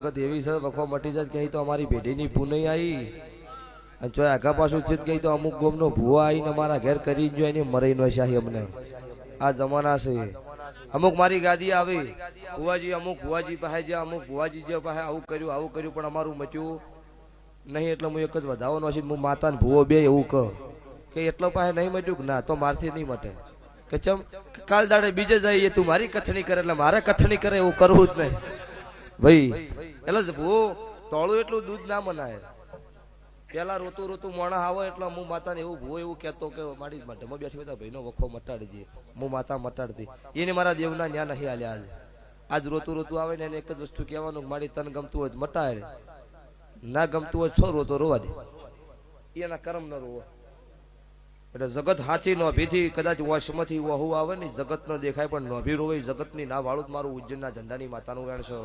દેવી છે વખો મટી જાય કઈ તો અમારી પેઢીની પૂનઈ આવી અને જો આગા પાછું છે કઈ તો અમુક ગોમનો ભૂવો આવીને અમારા ઘેર કરી જો એની મરાઈ નો શાહી અમને આ જમાના છે અમુક મારી ગાદી આવે ભુવાજી અમુક ભુવાજી પાસે જે અમુક ભુવાજી જે પાસે આવું કર્યું પણ અમારું મચ્યું નહીં એટલે હું એક જ વધાવવાનો છે હું માતા ને ભૂવો બે એવું કહું કે એટલો પાસે નહીં મટ્યું ના તો મારથી નહીં મટે કે ચમ કાલ દાડે બીજે જઈએ તું મારી કથણી કરે એટલે મારે કથણી કરે એવું કરવું જ નહીં ભાઈ એટલે ભૂવો તોળું એટલું દૂધ ના મનાય પેલા રોતું મોણા આવે એટલે હું માતા ને એવું ભૂવો એવું કહેતો કે મારી માટે હું બેઠી બધા ભાઈનો વખો મટાડી દઈએ હું માતા મટાડતી એને મારા દેવના ન્યા નહીં આલ્યા આજ રોતું આવે ને એને એક જ વસ્તુ કહેવાનું મારી તન ગમતું હોય મટાડે ના ગમતું હોય છો રોતો રોવા દે એના કર્મ ન રોવા એટલે જગત હાચી નોભીથી કદાચ વશમાંથી વહુ આવે ને જગત ન દેખાય પણ નોભી રોવે જગત ની ના વાળું મારું ઉજ્જૈનના ઝંડાની માતાનું વેણ છે।